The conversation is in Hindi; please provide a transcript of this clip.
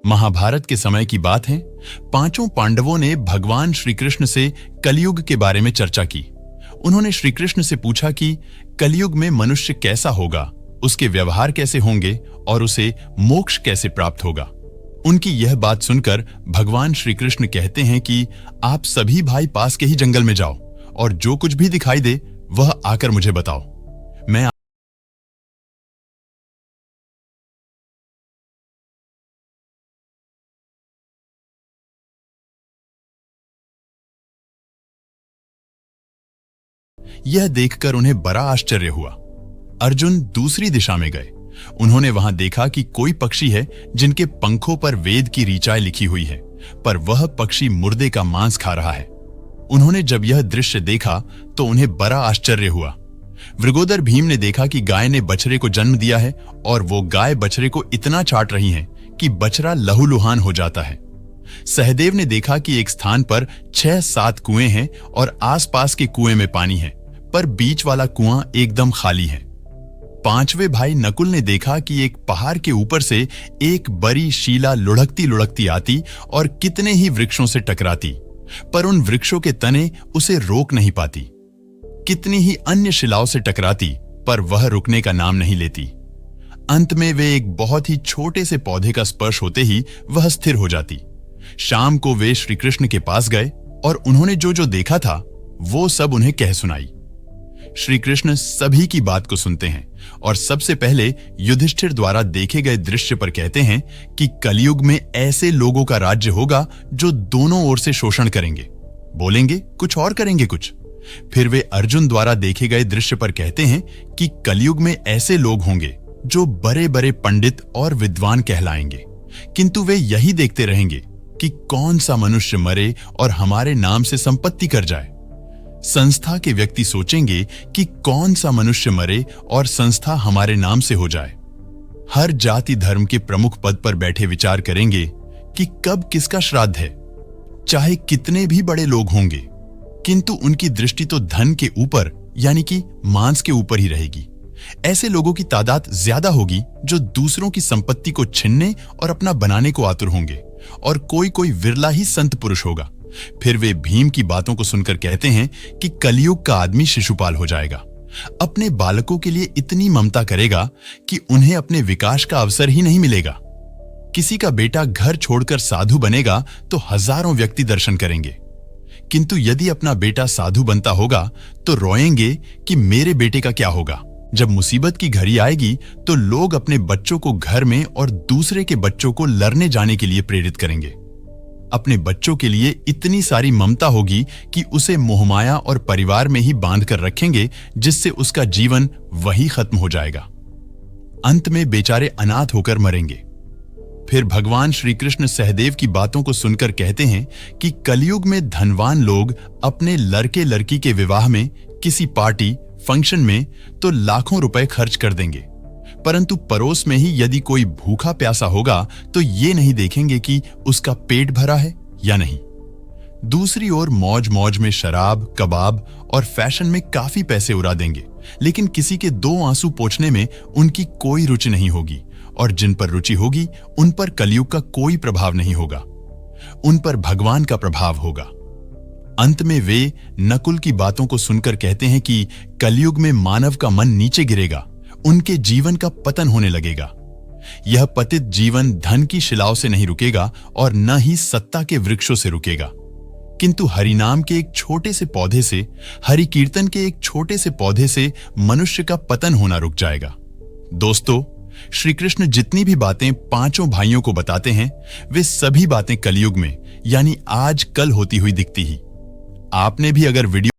महाभारत के समय की बात है। पांचों पांडवों ने भगवान श्री कृष्ण से कलयुग के बारे में चर्चा की। उन्होंने श्री कृष्ण से पूछा कि कलयुग में मनुष्य कैसा होगा, उसके व्यवहार कैसे होंगे और उसे मोक्ष कैसे प्राप्त होगा। उनकी यह बात सुनकर भगवान श्री कृष्ण कहते हैं कि आप सभी भाई पास के ही जंगल में जाओ और जो कुछ भी दिखाई दे वह आकर मुझे बताओ। मैं यह देखकर उन्हें बड़ा आश्चर्य हुआ। अर्जुन दूसरी दिशा में गए। उन्होंने वहां देखा कि कोई पक्षी है जिनके पंखों पर वेद की ऋचाएं लिखी हुई है, पर वह पक्षी मुर्दे का मांस खा रहा है। उन्होंने जब यह दृश्य देखा तो उन्हें बड़ा आश्चर्य हुआ। वृगोदर भीम ने देखा कि गाय ने बछड़े को जन्म दिया है और वो गाय बछड़े को इतना चाट रही है कि बछड़ा लहूलुहान हो जाता है। सहदेव ने देखा कि एक स्थान पर 6-7 कुएं हैं और आसपास के कुएं में पानी है, पर बीच वाला कुआं एकदम खाली है। पांचवें भाई नकुल ने देखा कि एक पहाड़ के ऊपर से एक बड़ी शीला लुढ़कती लुढ़कती आती और कितने ही वृक्षों से टकराती, पर उन वृक्षों के तने उसे रोक नहीं पाती। कितनी ही अन्य शिलाओं से टकराती, पर वह रुकने का नाम नहीं लेती। अंत में वे एक बहुत ही छोटे से पौधे का स्पर्श होते ही वह स्थिर हो जाती। शाम को वे श्री कृष्ण के पास गए और उन्होंने जो जो देखा था वो सब उन्हें कह सुनाई। श्री कृष्ण सभी की बात को सुनते हैं और सबसे पहले युधिष्ठिर द्वारा देखे गए दृश्य पर कहते हैं कि कलयुग में ऐसे लोगों का राज्य होगा जो दोनों ओर से शोषण करेंगे, बोलेंगे कुछ और करेंगे कुछ। फिर वे अर्जुन द्वारा देखे गए दृश्य पर कहते हैं कि कलयुग में ऐसे लोग होंगे जो बड़े बड़े पंडित और विद्वान कहलाएंगे, किंतु वे यही देखते रहेंगे कि कौन सा मनुष्य मरे और हमारे नाम से संपत्ति कर जाए। संस्था के व्यक्ति सोचेंगे कि कौन सा मनुष्य मरे और संस्था हमारे नाम से हो जाए। हर जाति धर्म के प्रमुख पद पर बैठे विचार करेंगे कि कब किसका श्राद्ध है। चाहे कितने भी बड़े लोग होंगे, किंतु उनकी दृष्टि तो धन के ऊपर यानी कि मांस के ऊपर ही रहेगी। ऐसे लोगों की तादाद ज्यादा होगी जो दूसरों की संपत्ति को छीनने और अपना बनाने को आतुर होंगे, और कोई कोई विरला ही संत पुरुष होगा। फिर वे भीम की बातों को सुनकर कहते हैं कि कलयुग का आदमी शिशुपाल हो जाएगा। अपने बालकों के लिए इतनी ममता करेगा कि उन्हें अपने विकास का अवसर ही नहीं मिलेगा। किसी का बेटा घर छोड़कर साधु बनेगा तो हजारों व्यक्ति दर्शन करेंगे, किंतु यदि अपना बेटा साधु बनता होगा तो रोएंगे कि मेरे बेटे का क्या होगा। जब मुसीबत की घड़ी आएगी तो लोग अपने बच्चों को घर में और दूसरे के बच्चों को लड़ने जाने के लिए प्रेरित करेंगे। अपने बच्चों के लिए इतनी सारी ममता होगी कि उसे मोहमाया और परिवार में ही बांध कर रखेंगे, जिससे उसका जीवन वही खत्म हो जाएगा। अंत में बेचारे अनाथ होकर मरेंगे। फिर भगवान श्री कृष्ण सहदेव की बातों को सुनकर कहते हैं कि कलयुग में धनवान लोग अपने लड़के लड़की के विवाह में, किसी पार्टी फंक्शन में तो लाखों रुपए खर्च कर देंगे, परंतु पड़ोस में ही यदि कोई भूखा प्यासा होगा तो ये नहीं देखेंगे कि उसका पेट भरा है या नहीं। दूसरी ओर मौज मौज में शराब, कबाब और फैशन में काफी पैसे उड़ा देंगे, लेकिन किसी के 2 आंसू पोंछने में उनकी कोई रुचि नहीं होगी, और जिन पर रुचि होगी उन पर कलयुग का कोई प्रभाव नहीं होगा, उन पर भगवान का प्रभाव होगा। अंत में वे नकुल की बातों को सुनकर कहते हैं कि कलयुग में मानव का मन नीचे गिरेगा, उनके जीवन का पतन होने लगेगा। यह पतित जीवन धन की शिलाओं से नहीं रुकेगा और न ही सत्ता के वृक्षों से रुकेगा, किंतु हरिनाम के एक छोटे से पौधे से, हरि कीर्तन के एक छोटे से पौधे से मनुष्य का पतन होना रुक जाएगा। दोस्तों, श्री कृष्ण जितनी भी बातें पांचों भाइयों को बताते हैं वे सभी बातें कलयुग में यानी आज कल होती हुई दिखती ही। आपने भी अगर वीडियो